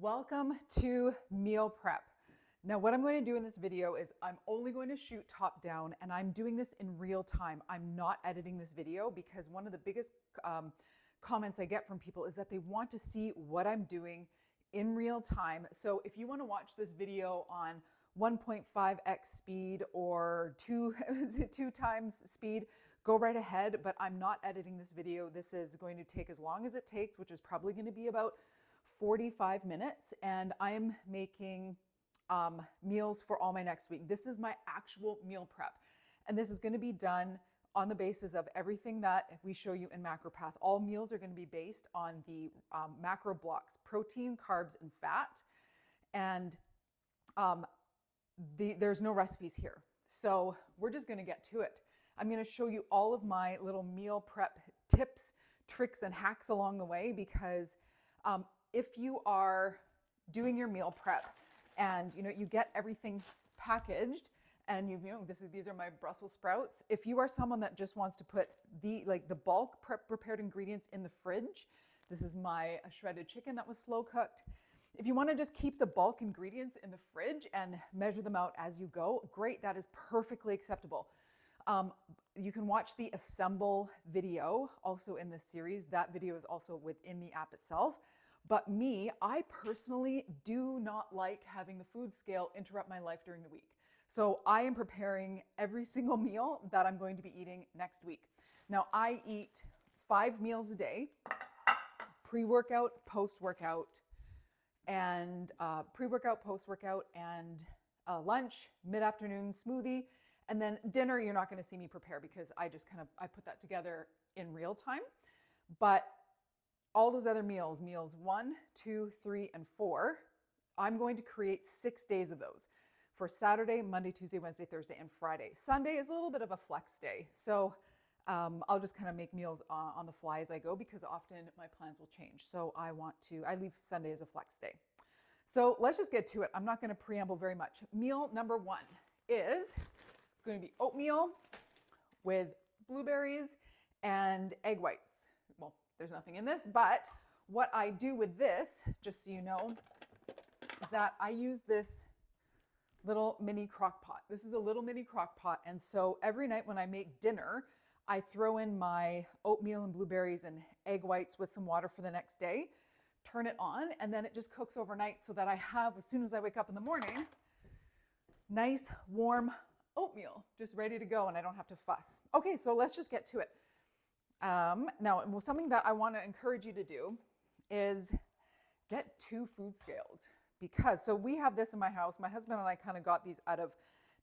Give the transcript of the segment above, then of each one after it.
Welcome to meal prep. Now what I'm going to do in this video is I'm only going to shoot top down, and I'm doing this in real time. I'm not editing this video because one of the biggest comments I get from people is that they want to see what I'm doing in real time. So if you want to watch this video on 1.5x speed or two times speed, go right ahead, but I'm not editing this video. This is going to take as long as it takes, which is probably going to be about 45 minutes, and I am making meals for all my next week. This is my actual meal prep, and this is going to be done on the basis of everything that we show you in Macropath. All meals are going to be based on the macro blocks: protein, carbs, and fat, and there's no recipes here. So we're just going to get to it. I'm going to show you all of my little meal prep tips, tricks, and hacks along the way, because if you are doing your meal prep and you get everything packaged and these are my Brussels sprouts. If you are someone that just wants to put the bulk prepared ingredients in the fridge, this is my shredded chicken that was slow cooked. If you want to just keep the bulk ingredients in the fridge and measure them out as you go, great, that is perfectly acceptable. You can watch the assemble video also in this series. That video is also within the app itself. But I personally do not like having the food scale interrupt my life during the week. So I am preparing every single meal that I'm going to be eating next week. Now I eat 5 meals a day: pre-workout, post-workout, and pre-workout, post-workout, and lunch, mid-afternoon smoothie, and then dinner. You're not going to see me prepare because I put that together in real time. But all those other meals 1, 2, 3, and 4, I'm going to create 6 days of those for Saturday, Monday, Tuesday, Wednesday, Thursday, and Friday. Sunday is a little bit of a flex day. So I'll just kind of make meals on the fly as I go, because often my plans will change. So I leave Sunday as a flex day. So let's just get to it. I'm not going to preamble very much. Meal number 1 is going to be oatmeal with blueberries and egg whites. Well, there's nothing in this, but what I do with this, just so you know, is that I use this little mini crock pot. This is a little mini crock pot, and so every night when I make dinner, I throw in my oatmeal and blueberries and egg whites with some water for the next day, turn it on, and then it just cooks overnight so that I have, as soon as I wake up in the morning, nice warm oatmeal just ready to go, and I don't have to fuss. Okay, so let's just get to it. Now, something that I want to encourage you to do is get 2 food scales, because we have this in my house. My husband and I kind of got these out of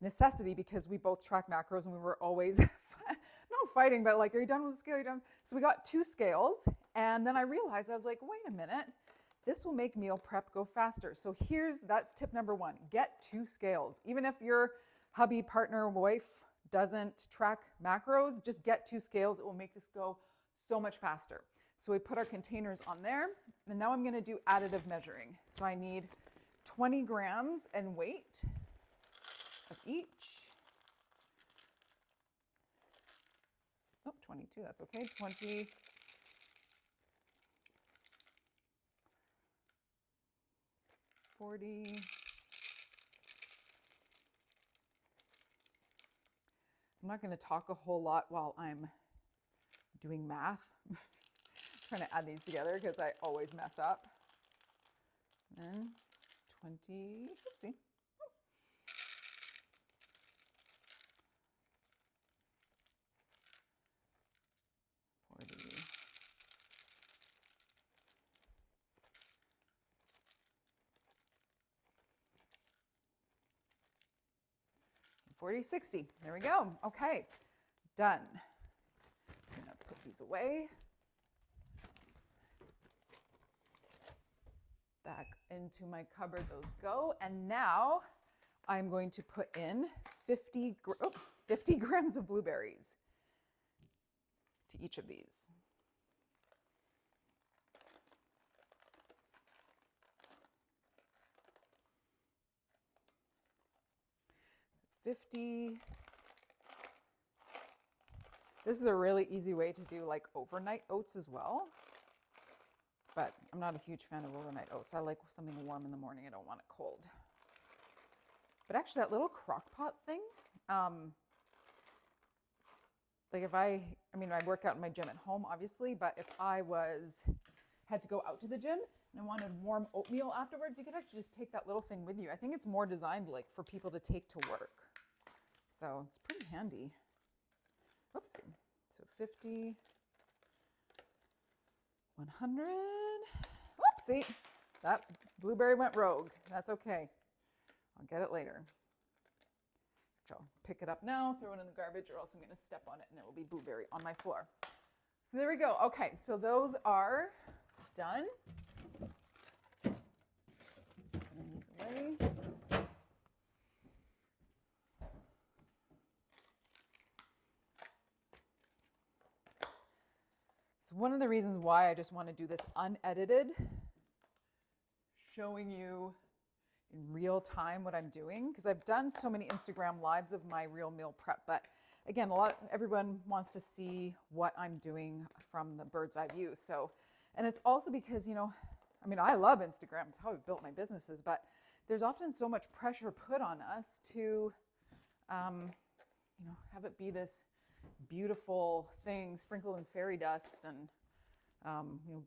necessity because we both track macros, and we were always not fighting, but like, are you done with the scale? Are you done? So we got 2 scales, and then I realized, I was like, wait a minute, this will make meal prep go faster. So that's tip number 1, get 2 scales. Even if your hubby, partner, wife doesn't track macros, just get 2 scales. It will make this go so much faster. So we put our containers on there, and now I'm going to do additive measuring. So I need 20 grams in weight of each. Oh, 22, that's okay. 20. 40. I'm not going to talk a whole lot while I'm doing math. Trying to add these together because I always mess up. And 20, let's see. 40. 40, 60. There we go. Okay, done. Just going to put these away. Back into my cupboard those go. And now I'm going to put in 50 grams of blueberries to each of these. 50. This is a really easy way to do like overnight oats as well. but I'm not a huge fan of overnight oats. I like something warm in the morning. I don't want it cold. But actually that little crock pot thing, like if I work out in my gym at home, obviously, but if I had to go out to the gym and I wanted warm oatmeal afterwards, you could actually just take that little thing with you. I think it's more designed like for people to take to work. So it's pretty handy. Oopsie. So 50, 100. Whoopsie. That blueberry went rogue. That's okay. I'll get it later. So I'll pick it up now, throw it in the garbage, or else I'm going to step on it and it will be blueberry on my floor. So there we go. Okay, so those are done. Just putting these away. So one of the reasons why I just want to do this unedited, showing you in real time what I'm doing, because I've done so many Instagram lives of my real meal prep, but again, everyone wants to see what I'm doing from the bird's eye view. So, and it's also because, I love Instagram. It's how I've built my businesses, but there's often so much pressure put on us to, have it be this beautiful thing sprinkled in fairy dust and,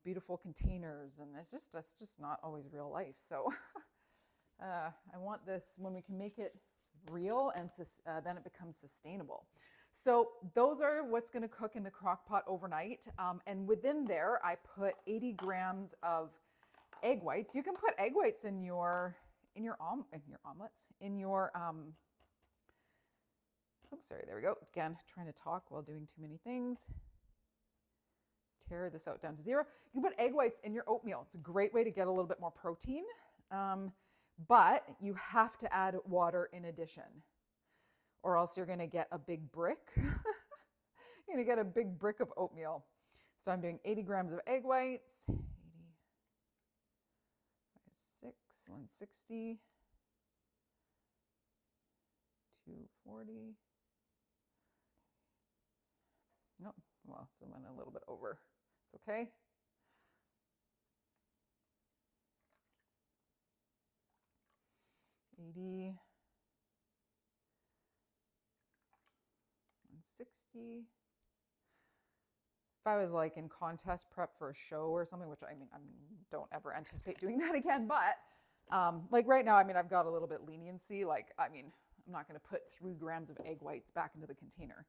beautiful containers. And that's just not always real life. So I want this when we can make it real and then it becomes sustainable. So those are what's going to cook in the crock pot overnight. And within there, I put 80 grams of egg whites. You can put egg whites in your omelets, oops, sorry, there we go. Again, trying to talk while doing too many things. Tear this out down to 0. You can put egg whites in your oatmeal. It's a great way to get a little bit more protein. But you have to add water in addition, or else you're going to get a big brick. You're going to get a big brick of oatmeal. So I'm doing 80 grams of egg whites, 80 by 6, 160, 240. Nope, well, so I went a little bit over. It's okay. $80, 160. If I was like in contest prep for a show or something, which I don't ever anticipate doing that again, but like right now, I've got a little bit leniency. I'm not going to put 3 grams of egg whites back into the container.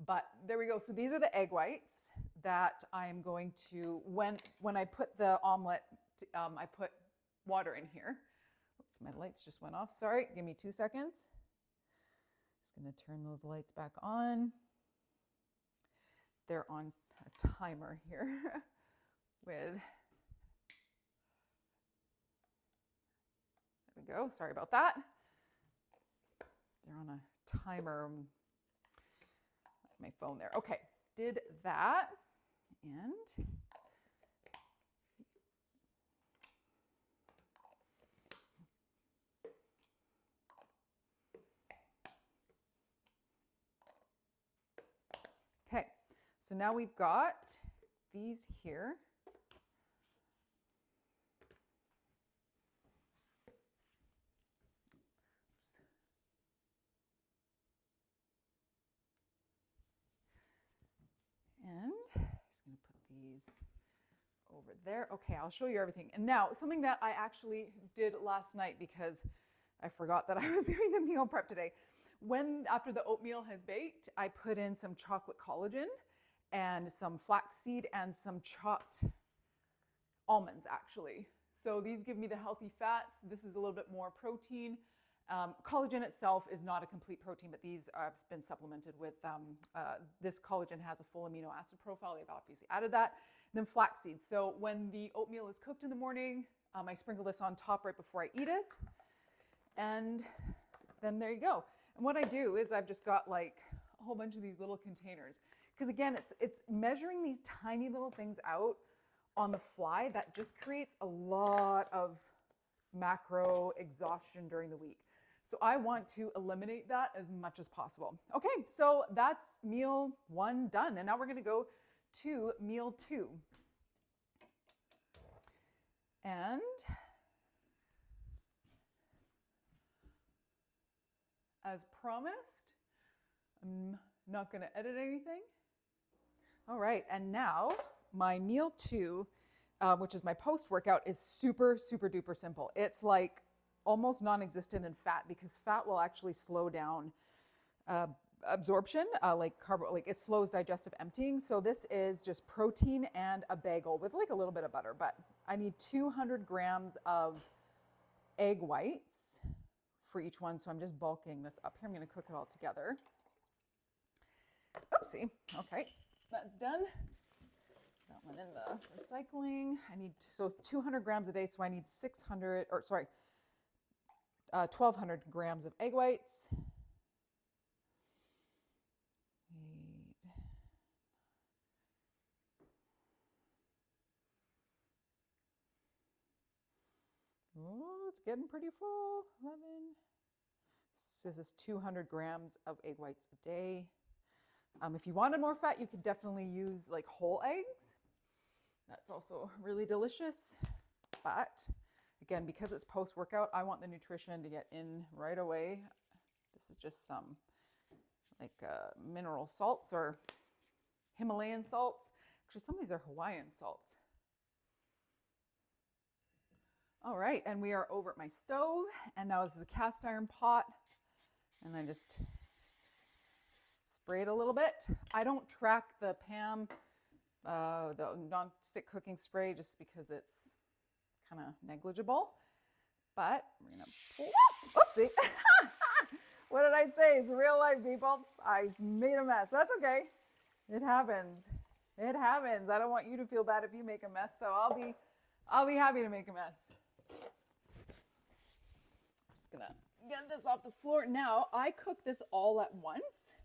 But there we go. So these are the egg whites that I'm going to, when I put the omelet, I put water in here. Oops, my lights just went off. Sorry, give me 2 seconds. Just going to turn those lights back on. They're on a timer here with, there we go. Sorry about that. They're on a timer. My phone there. Okay, did that. And okay, so now we've got these here. And just going to put these over there. Okay, I'll show you everything. And now something that I actually did last night because I forgot that I was doing the meal prep today. After the oatmeal has baked, I put in some chocolate collagen and some flaxseed and some chopped almonds actually. So these give me the healthy fats. This is a little bit more protein. Collagen itself is not a complete protein, but these have been supplemented with, this collagen has a full amino acid profile. They've obviously added that. And then flaxseed. So when the oatmeal is cooked in the morning, I sprinkle this on top right before I eat it. And then there you go. And what I do is I've just got like a whole bunch of these little containers. Because again, it's measuring these tiny little things out on the fly that just creates a lot of macro exhaustion during the week. So I want to eliminate that as much as possible. Okay, so that's meal 1 done. And now we're going to go to meal 2. And as promised, I'm not going to edit anything. All right, and now my meal 2, which is my post-workout, is super, super duper simple. It's like almost non-existent in fat because fat will actually slow down absorption, like it slows digestive emptying. So this is just protein and a bagel with like a little bit of butter, but I need 200 grams of egg whites for each one. So I'm just bulking this up here. I'm going to cook it all together. Oopsie. Okay, that's done. That one in the recycling. I need, so 200 grams a day. So I need 1,200 grams of egg whites. Oh, it's getting pretty full. 11. This is 200 grams of egg whites a day. If you wanted more fat, you could definitely use like whole eggs. That's also really delicious. But again, because it's post-workout, I want the nutrition to get in right away. This is just some like mineral salts or Himalayan salts. Actually, some of these are Hawaiian salts. All right, and we are over at my stove, and now this is a cast iron pot, and I just spray it a little bit. I don't track the PAM, the non-stick cooking spray, just because it's kind of negligible. But we're gonna pull, oopsie. What did I say? It's real life, people. I made a mess. That's okay. It happens. It happens. I don't want you to feel bad if you make a mess, so I'll be happy to make a mess. I'm just gonna get this off the floor. Now, I cook this all at once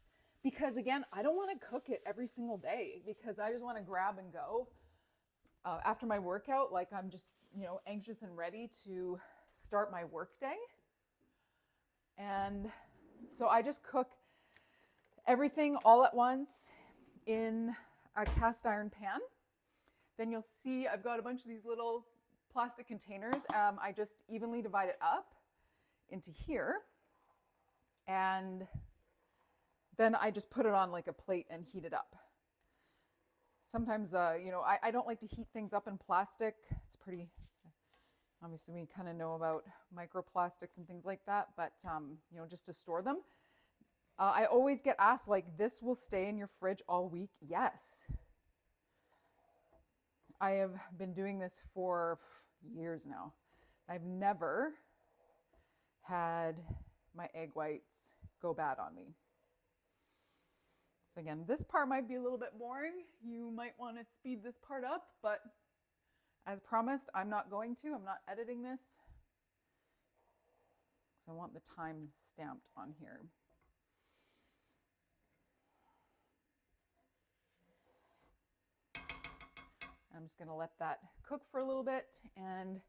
because, again, I don't want to cook it every single day because I just want to grab and go. After my workout, like I'm just, anxious and ready to start my work day. And so I just cook everything all at once in a cast iron pan. Then you'll see I've got a bunch of these little plastic containers. I just evenly divide it up into here. And then I just put it on like a plate and heat it up. Sometimes, I don't like to heat things up in plastic. It's pretty, obviously we kind of know about microplastics and things like that, but, just to store them. I always get asked, like, this will stay in your fridge all week? Yes. I have been doing this for years now. I've never had my egg whites go bad on me. So again, this part might be a little bit boring. You might want to speed this part up, but as promised, I'm not going to. I'm not editing this because I want the time stamped on here. I'm just going to let that cook for a little bit, and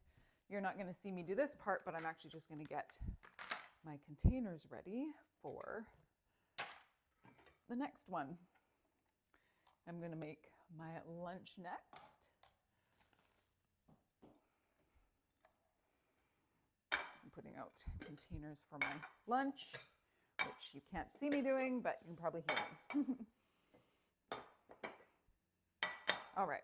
you're not going to see me do this part, but I'm actually just going to get my containers ready for the next one. I'm going to make my lunch next. So I'm putting out containers for my lunch, which you can't see me doing, but you can probably hear me. All right.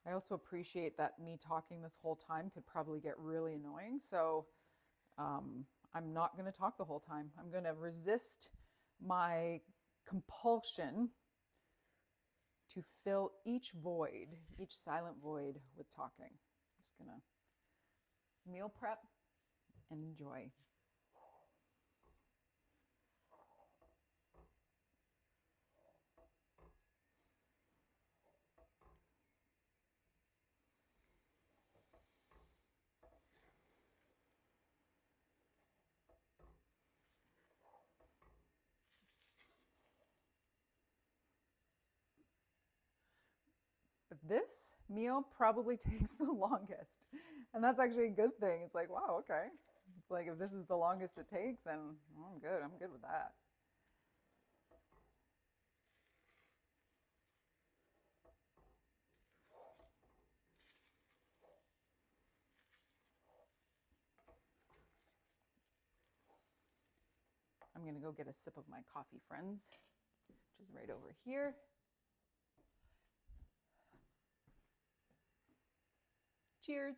I also appreciate that me talking this whole time could probably get really annoying. So I'm not going to talk the whole time. I'm going to resist my compulsion to fill each void, each silent void with talking. I'm just going to meal prep and enjoy. this meal probably takes the longest. And that's actually a good thing. It's like, wow, okay. It's like if this is the longest it takes, then I'm good. I'm good with that. I'm going to go get a sip of my coffee, friends, which is right over here. Cheers.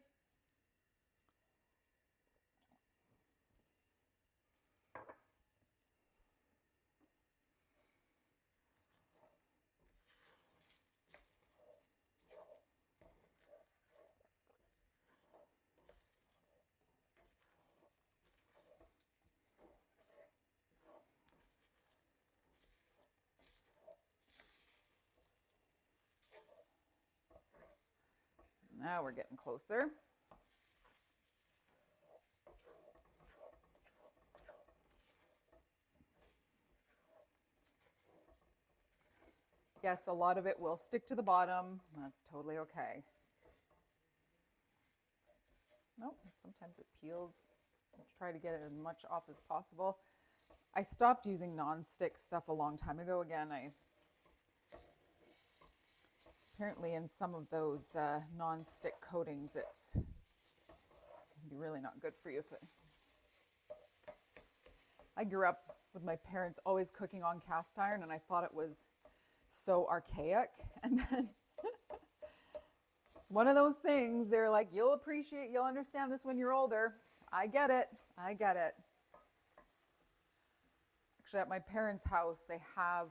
Now we're getting closer. Yes, a lot of it will stick to the bottom. That's totally okay. Nope, sometimes it peels. I'll try to get it as much off as possible. I stopped using non-stick stuff a long time ago. Again, apparently in some of those non-stick coatings, it's can be really not good for you. I grew up with my parents always cooking on cast iron, and I thought it was so archaic. And then it's one of those things. They're like, you'll understand this when you're older. I get it. I get it. Actually, at my parents' house, they have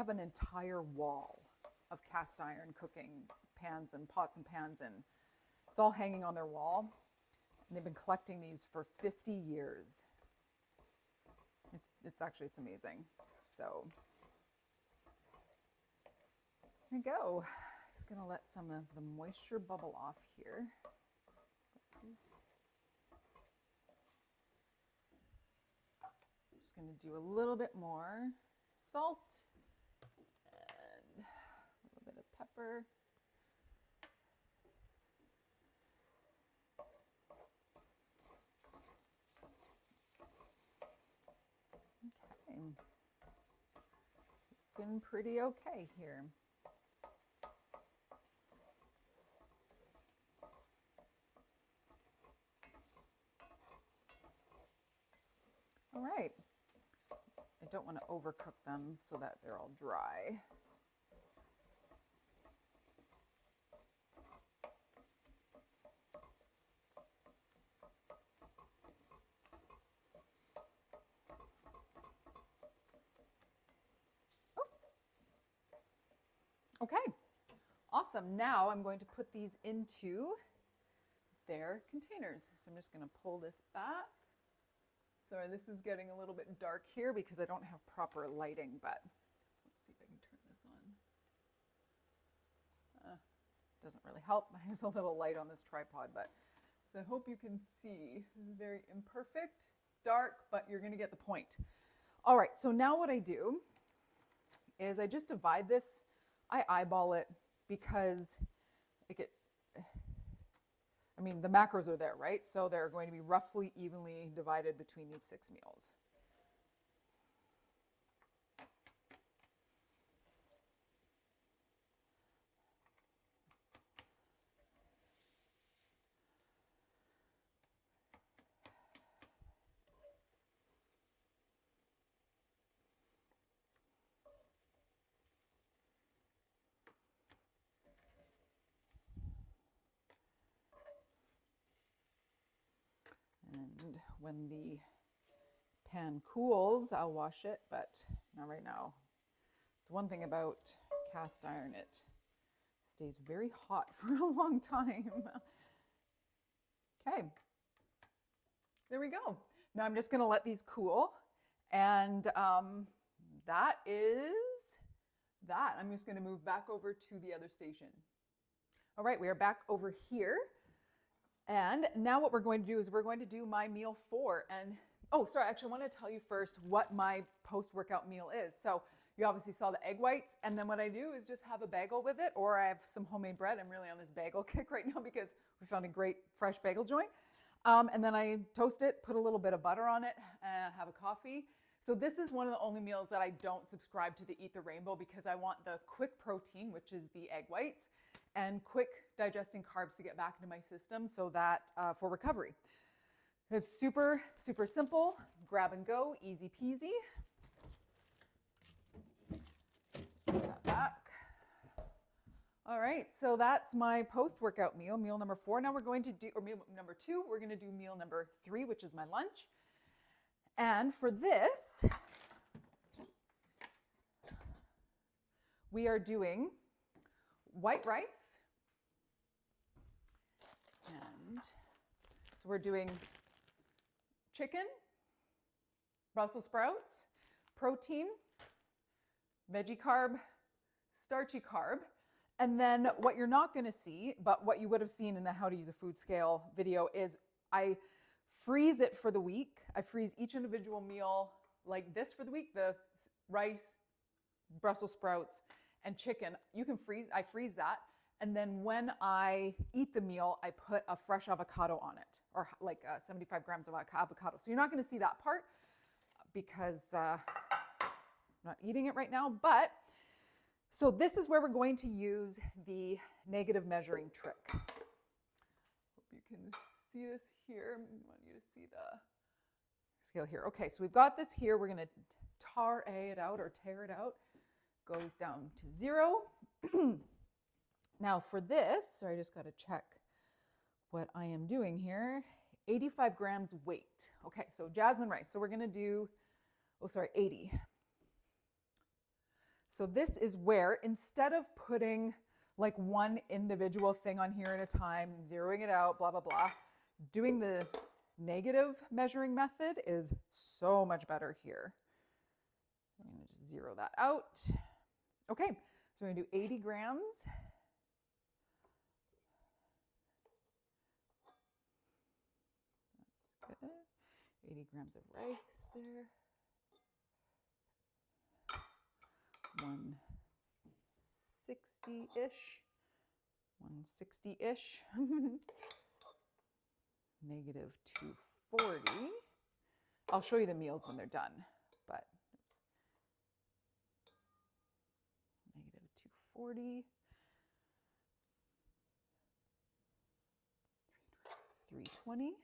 an entire wall of cast iron cooking pans and pots and pans, and it's all hanging on their wall. And they've been collecting these for 50 years. It's amazing. So there you go. Just gonna let some of the moisture bubble off here. Just gonna do a little bit more salt and a little bit of pepper. Okay, looking pretty okay here. All right. I don't want to overcook them so that they're all dry. Okay, awesome. Now I'm going to put these into their containers. So I'm just going to pull this back. Sorry, this is getting a little bit dark here because I don't have proper lighting, but let's see if I can turn this on. Doesn't really help. There's a little light on this tripod, but so I hope you can see. This is very imperfect. It's dark, but you're going to get the point. All right, so now what I do is I just divide this. I eyeball it because the macros are there, right? So they're going to be roughly evenly divided between these 6 meals. And when the pan cools, I'll wash it, but not right now. It's one thing about cast iron, it stays very hot for a long time. Okay, there we go. Now I'm just gonna let these cool, and that is that. I'm just gonna move back over to the other station. All right, we are back over here. And now what we're going to do is we're going to do my meal 4. And, oh, sorry, actually I want to tell you first what my post-workout meal is. So You obviously saw the egg whites, and then what I do is just have a bagel with it, or I have some homemade bread. I'm really on this bagel kick right now because we found a great fresh bagel joint. And then I toast it, put a little bit of butter on it, and have a coffee. So this is one of the only meals that I don't subscribe to the Eat the Rainbow because I want the quick protein, which is the egg whites, and quick digesting carbs to get back into my system so that for recovery. It's super, super simple, grab and go, easy peasy. Just put that back. All right, so that's my post-workout meal, meal number 4. Now we're going to do, or meal number 2, we're going to do meal number 3, which is my lunch. And for this, we are doing white rice. And so we're doing chicken, Brussels sprouts, protein, veggie carb, starchy carb. And then what you're not going to see, but what you would have seen in the How to Use a Food Scale video is I freeze it for the week. I freeze each individual meal like this for the week, the rice, Brussels sprouts, and chicken. You can freeze, I freeze that. And then when I eat the meal, I put a fresh avocado on it, or like 75 grams of avocado. So you're not going to see that part because I'm not eating it right now. But so this is where we're going to use the negative measuring trick. Hope you can see this here. I want you to see the scale here. Okay, so we've got this here. We're going to tear it out. Goes down to 0. Now for this, sorry, I just got to check what I am doing here. 85 grams weight. Okay, so jasmine rice. So we're going to do, 80. So this is where, instead of putting like one individual thing on here at a time, zeroing it out, blah, blah, blah, doing the negative measuring method is so much better here. I'm going to just zero that out. Okay, so we're going to do 80 grams. That's good. 80 grams of rice there. 160-ish. Negative 240. I'll show you the meals when they're done, but oops. Negative 240. 320.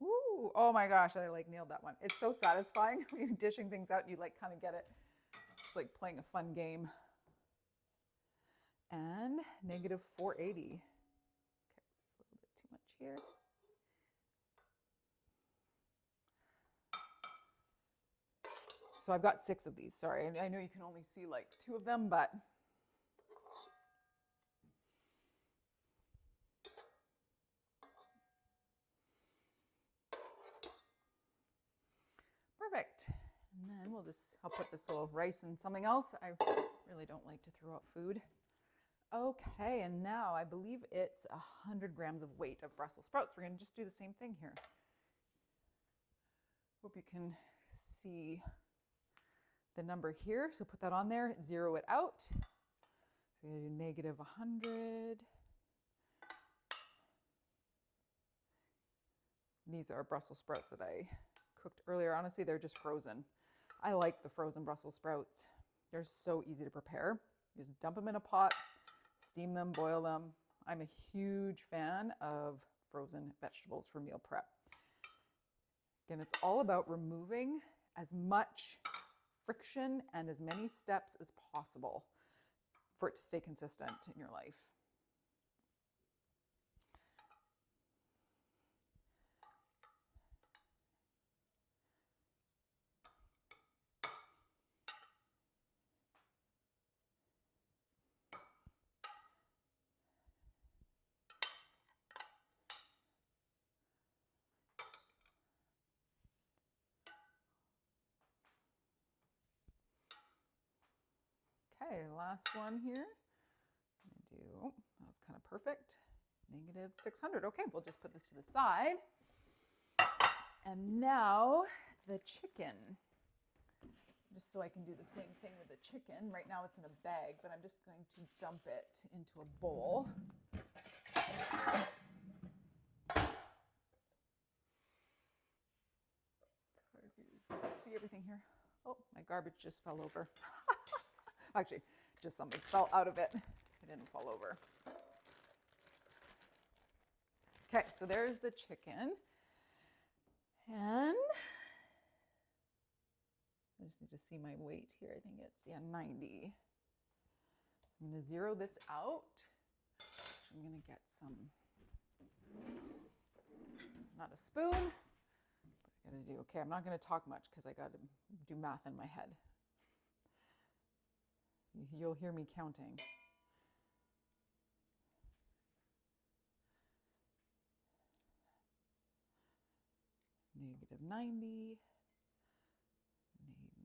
Ooh, oh my gosh, I like nailed that one. It's so satisfying when you're dishing things out and you like kind of get it. It's like playing a fun game. And negative 480. Okay, it's a little bit too much here. So I've got 6 of these. Sorry, I know you can only see like 2 of them, but perfect. And then I'll put this little rice in something else. I really don't like to throw out food. Okay, and now I believe it's 100 grams of weight of Brussels sprouts. We're going to just do the same thing here. Hope you can see the number here. So put that on there, zero it out. So I'm going to do negative 100. These are Brussels sprouts that I cooked earlier. Honestly, they're just frozen. I like the frozen Brussels sprouts. They're so easy to prepare. You just dump them in a pot, steam them, boil them. I'm a huge fan of frozen vegetables for meal prep. Again, it's all about removing as much friction and as many steps as possible for it to stay consistent in your life. Okay, last one here. That was kind of perfect. Negative 600. Okay, we'll just put this to the side. And now the chicken. Just so I can do the same thing with the chicken. Right now it's in a bag, but I'm just going to dump it into a bowl. See everything here? Oh, my garbage just fell over. Actually, just something fell out of it. It didn't fall over. Okay, so there's the chicken. And I just need to see my weight here. I think it's, 90. I'm going to zero this out. I'm going to get some, not a spoon, but I got to do, okay, I'm not going to talk much because I got to do math in my head. You'll hear me counting. Negative 90,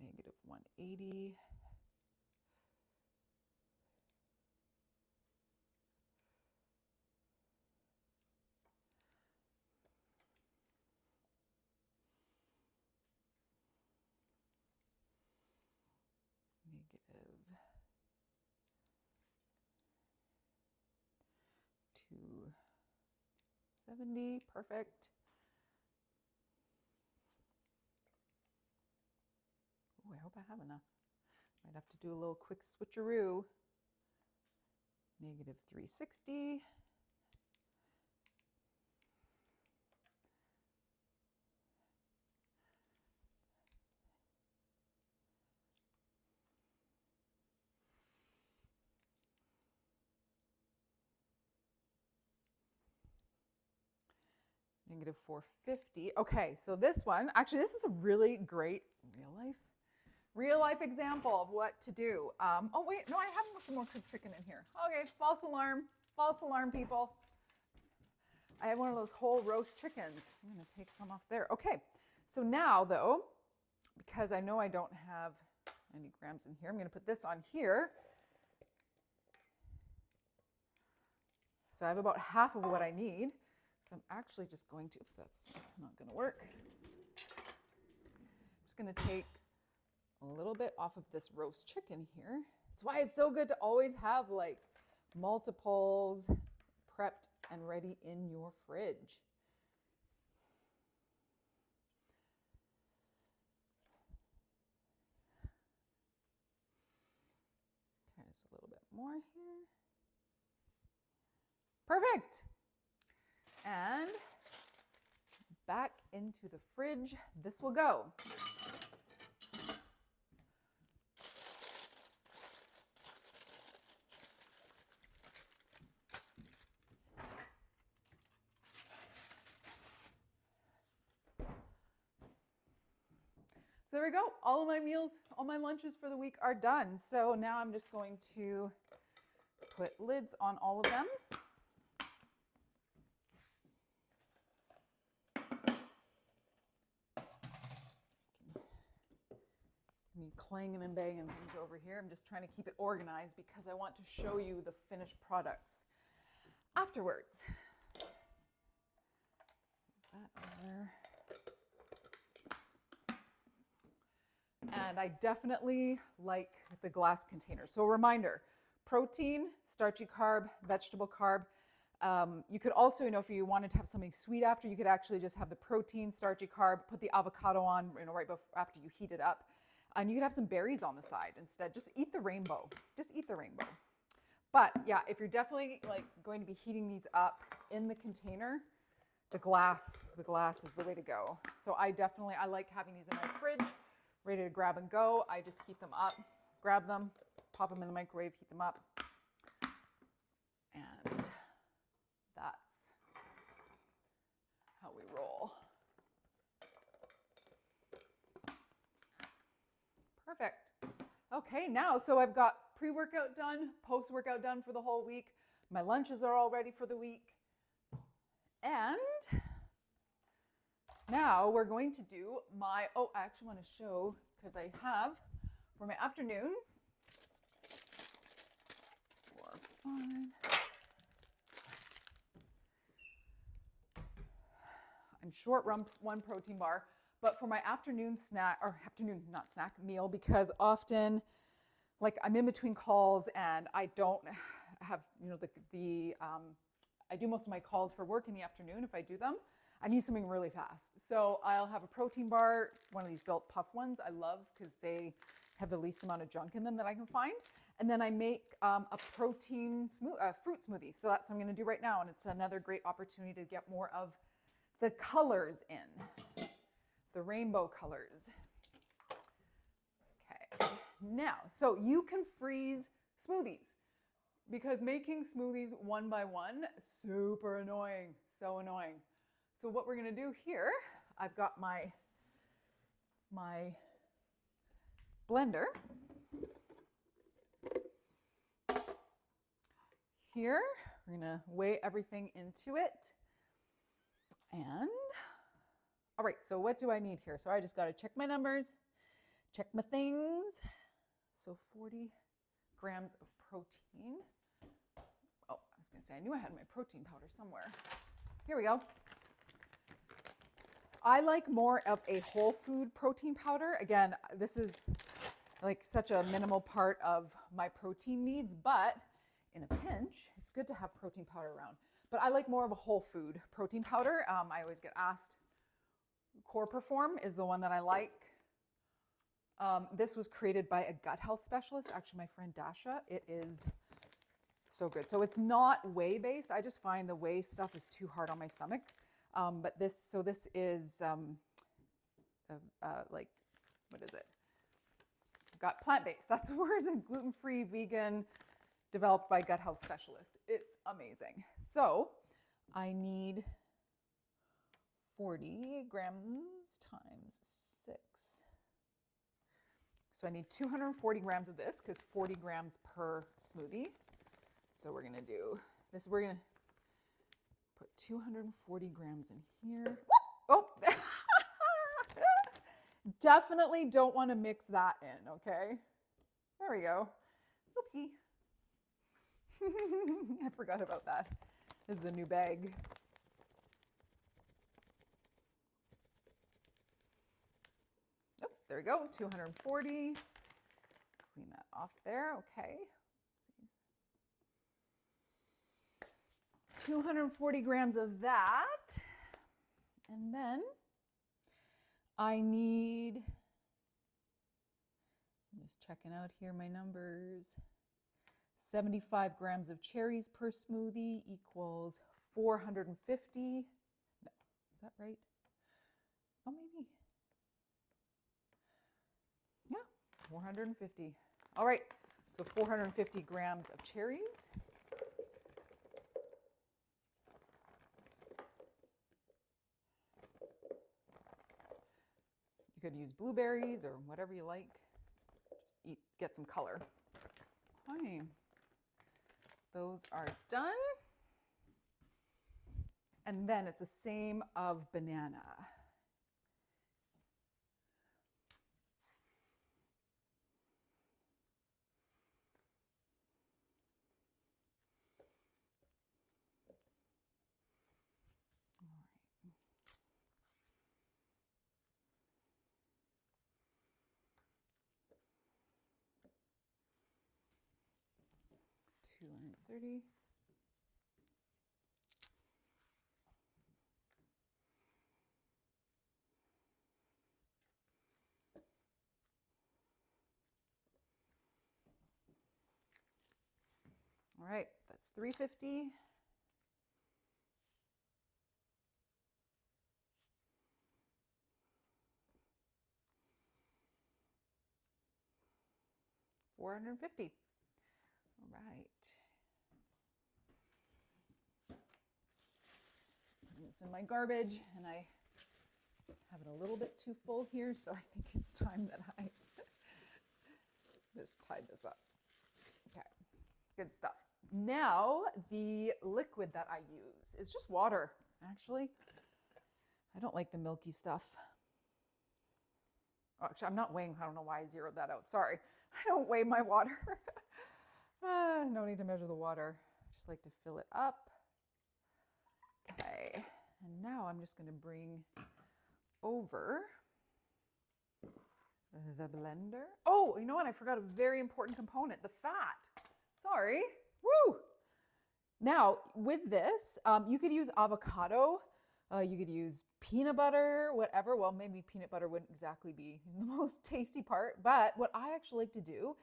negative 180, negative 270, perfect. Oh, I hope I have enough. Might have to do a little quick switcheroo. Negative 360. Negative 450. Okay, so this one, actually this is a really great real life example of what to do. Oh wait, no, I have some more cooked chicken in here. Okay, false alarm people. I have one of those whole roast chickens. I'm gonna take some off there. Okay, so now though, because I know I don't have any grams in here, I'm gonna put this on here. So I have about half of what I need. So I'm actually just going to, oops, that's not going to work. I'm just going to take a little bit off of this roast chicken here. That's why it's so good to always have like multiples prepped and ready in your fridge. Okay, just a little bit more here. Perfect. And back into the fridge this will go. So there we go. All of my meals, all my lunches for the week are done. So now I'm just going to put lids on all of them. Me clanging and banging things over here. I'm just trying to keep it organized because I want to show you the finished products afterwards. That over. And I definitely like the glass container. So a reminder, protein, starchy carb, vegetable carb. You could also, if you wanted to have something sweet after, you could actually just have the protein, starchy carb, put the avocado on, right after you heat it up. And you could have some berries on the side instead. Just eat the rainbow. Just eat the rainbow. But yeah, if you're definitely going to be heating these up in the container, the glass is the way to go. So I like having these in my fridge, ready to grab and go. I just heat them up, grab them, pop them in the microwave, heat them up. And that's how we roll. Perfect. Okay, now, so I've got pre-workout done, post-workout done for the whole week. My lunches are all ready for the week. And now we're going to do I actually want to show, because I have, for my afternoon, one. I'm short one protein bar, but for my afternoon snack, or afternoon, not snack, meal, because often, like I'm in between calls and I don't have, I do most of my calls for work in the afternoon if I do them. I need something really fast. So I'll have a protein bar, one of these Built Puff ones I love because they have the least amount of junk in them that I can find. And then I make a protein fruit smoothie. So that's what I'm going to do right now. And it's another great opportunity to get more of the colors in, the rainbow colors. Okay, now, so you can freeze smoothies because making smoothies one by one, super annoying, so annoying. So what we're gonna do here, I've got my blender. Here, we're gonna weigh everything into it. And, all right, so what do I need here? So I just got to check my numbers, check my things. So 40 grams of protein. Oh, I was going to say, I knew I had my protein powder somewhere. Here we go. I like more of a whole food protein powder. Again, this is like such a minimal part of my protein needs, but in a pinch, it's good to have protein powder around. But I like more of a whole food protein powder. I always get asked. Core Perform is the one that I like. This was created by a gut health specialist, actually my friend Dasha. It is so good. So it's not whey based. I just find the whey stuff is too hard on my stomach. But this is like, what is it? Got plant-based. That's the word. Gluten-free, vegan, developed by gut health specialist. It's amazing. So I need 40 grams times 6. So I need 240 grams of this because 40 grams per smoothie. So we're going to do this. We're going to put 240 grams in here. Oh, definitely don't want to mix that in, okay? There we go. Oopsie. I forgot about that. This is a new bag. Oh, there we go, 240. Clean that off there, okay. 240 grams of that. And then I need, I'm just checking out here my numbers. 75 grams of cherries per smoothie equals 450. No, is that right? Oh, maybe. Yeah, 450. All right, so 450 grams of cherries. You could use blueberries or whatever you like. Just get some color. Okay. Those are done. And then it's the same of banana. All right. 230. All right, that's 350. $450. All right. Putting this in my garbage, and I have it a little bit too full here, so I think it's time that I just tied this up. Okay, good stuff. Now, the liquid that I use is just water, actually. I don't like the milky stuff. Oh, actually, I'm not weighing, I don't know why I zeroed that out. Sorry. I don't weigh my water. No need to measure the water. I just like to fill it up. Okay, and now I'm just going to bring over the blender. Oh, you know what? I forgot a very important component, the fat. Sorry. Woo! Now, with this, you could use avocado. You could use peanut butter, whatever. Well, maybe peanut butter wouldn't exactly be the most tasty part, but what I actually like to do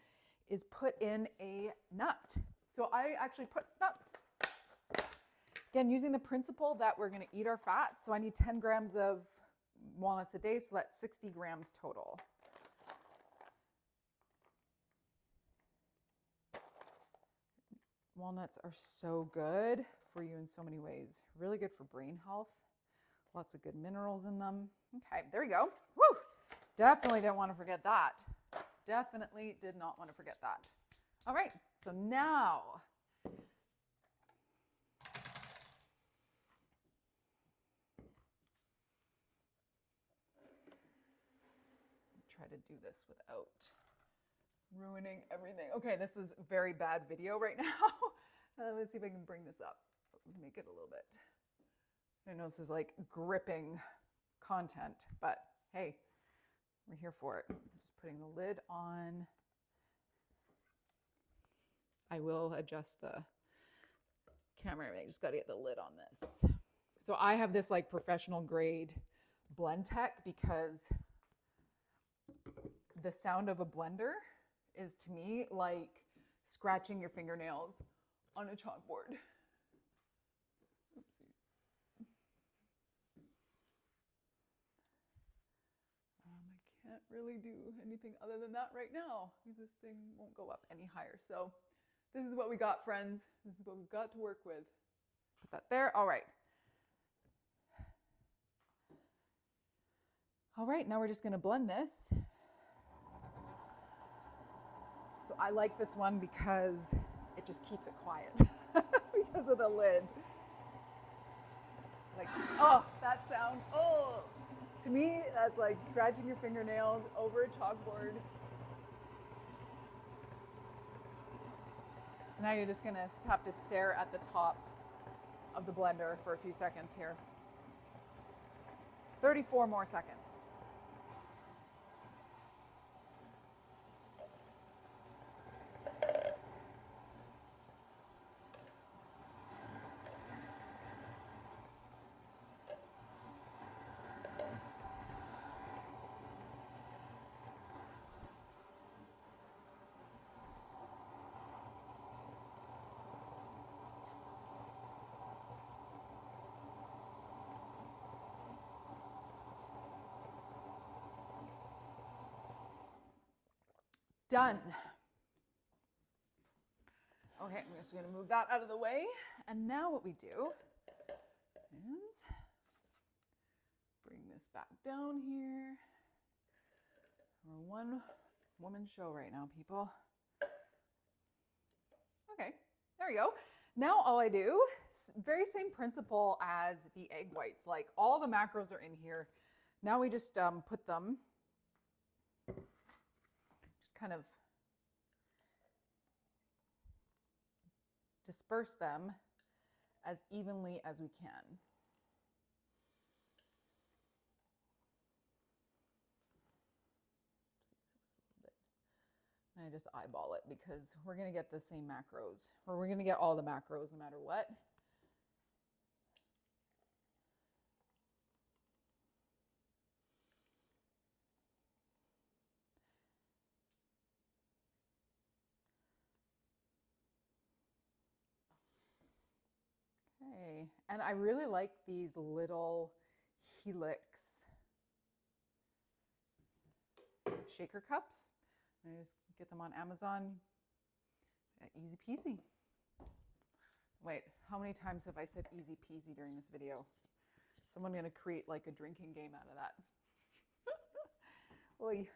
is put in a nut. So I actually put nuts. Again, using the principle that we're going to eat our fats. So I need 10 grams of walnuts a day, so that's 60 grams total. Walnuts are so good for you in so many ways. Really good for brain health. Lots of good minerals in them. Okay, there we go. Woo! Definitely didn't want to forget that. Definitely did not want to forget that. All right, so now try to do this without ruining everything. Okay, this is very bad video right now. Let's see if I can bring this up. Make it a little bit. I know this is like gripping content, but hey, we're here for it. Just putting the lid on. I will adjust the camera. I just got to get the lid on this. So I have this like professional grade Blendtec because the sound of a blender is to me like scratching your fingernails on a chalkboard. Oopsies. I can't really do anything other than that right now because this thing won't go up any higher. So this is what we got, friends. This is what we've got to work with. Put that there. All right. All right, now we're just going to blend this. So I like this one because it just keeps it quiet because of the lid. Like, oh, that sound, oh, to me, that's like scratching your fingernails over a chalkboard. So now you're just gonna have to stare at the top of the blender for a few seconds here. 34 more seconds. Done. Okay, I'm just going to move that out of the way. And now what we do is bring this back down here. We're a one-woman show right now, people. Okay, there we go. Now all I do, very same principle as the egg whites. Like all the macros are in here. Now we just put them, just kind of disperse them as evenly as we can. And I just eyeball it because we're going to get the same macros, or we're going to get all the macros no matter what. Okay, and I really like these little Helix shaker cups. I just get them on Amazon. Easy peasy. Wait, how many times have I said easy peasy during this video? Someone's going to create like a drinking game out of that. Oy.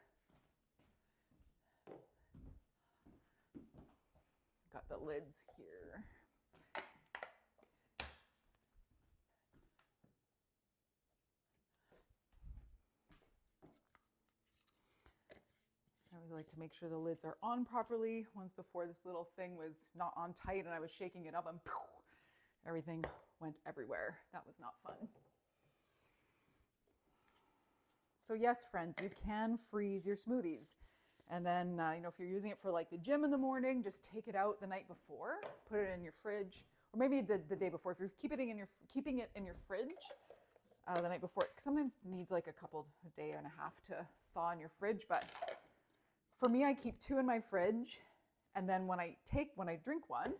Got the lids here. There always like to make sure the lids are on properly. Once before, this little thing was not on tight and I was shaking it up and poof, everything went everywhere. That was not fun. So yes, friends, you can freeze your smoothies. And then, if you're using it for like the gym in the morning, just take it out the night before, put it in your fridge, or maybe the day before. If you're keeping it in your fridge the night before, it sometimes needs like a day and a half to thaw in your fridge. But for me, I keep 2 in my fridge, and then when I drink one,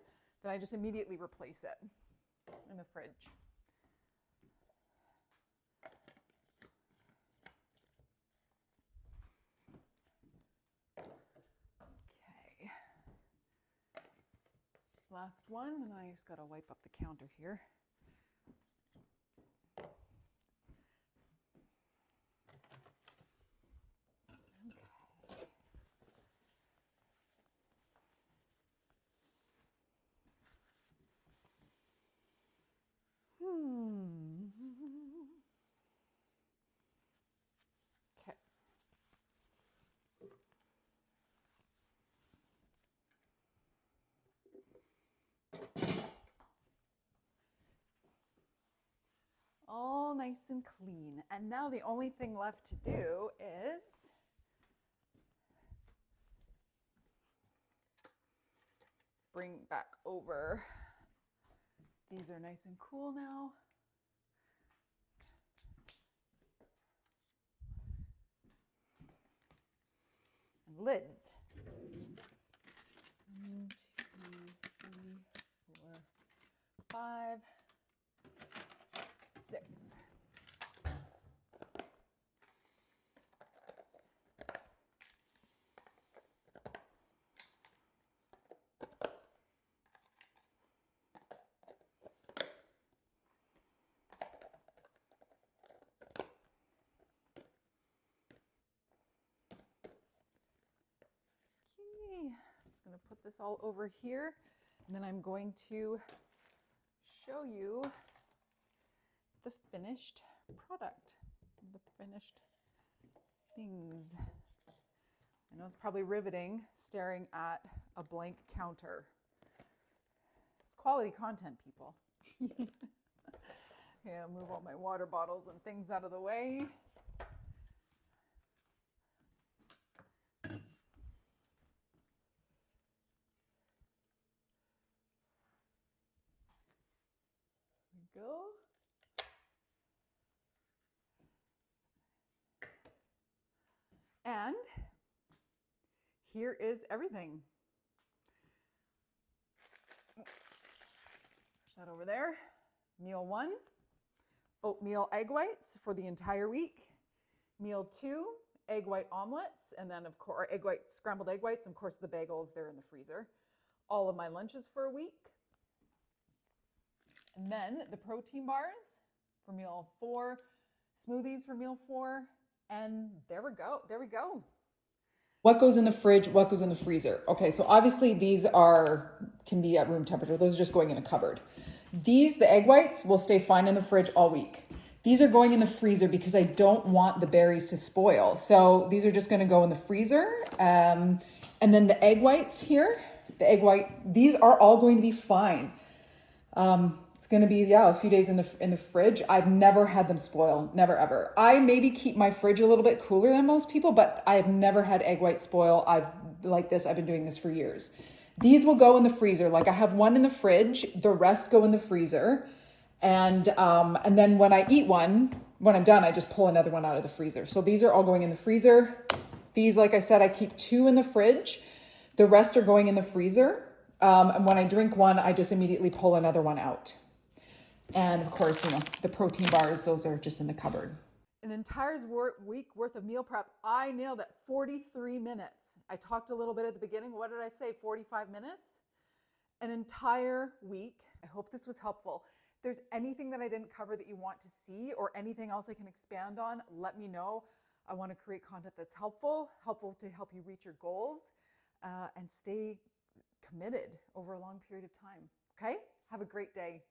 then I just immediately replace it in the fridge. Okay. Last one, and I just got to wipe up the counter here. Okay. All nice and clean. And now the only thing left to do is bring back over. These are nice and cool now. And lids. 1, 2, 3, 4, 5, 6. I'm just going to put this all over here, and then I'm going to show you the finished product, the finished things. I know it's probably riveting staring at a blank counter. It's quality content, people. Yeah, move all my water bottles and things out of the way. Go. And here is everything. Push that over there. Meal 1, oatmeal egg whites for the entire week. Meal 2, egg white omelets, and then of course scrambled egg whites, and of course the bagels, they're in the freezer. All of my lunches for a week. And then the protein bars for meal 4, smoothies for meal 4, and there we go. There we go. What goes in the fridge? What goes in the freezer? Okay, so obviously these can be at room temperature. Those are just going in a cupboard. The egg whites will stay fine in the fridge all week. These are going in the freezer because I don't want the berries to spoil. So these are just going to go in the freezer. And then the egg whites here, these are all going to be fine. It's going to be, a few days in the fridge. I've never had them spoil, never ever. I maybe keep my fridge a little bit cooler than most people, but I have never had egg white spoil. I've been doing this for years. These will go in the freezer. Like I have one in the fridge, the rest go in the freezer. And then when I eat one, when I'm done, I just pull another one out of the freezer. So these are all going in the freezer. These, like I said, I keep 2 in the fridge. The rest are going in the freezer. And when I drink one, I just immediately pull another one out. And of course, the protein bars, those are just in the cupboard. An entire week worth of meal prep. I nailed it. 43 minutes. I talked a little bit at the beginning. What did I say? 45 minutes? An entire week. I hope this was helpful. If there's anything that I didn't cover that you want to see or anything else I can expand on, let me know. I want to create content that's helpful to help you reach your goals and stay committed over a long period of time. Okay? Have a great day.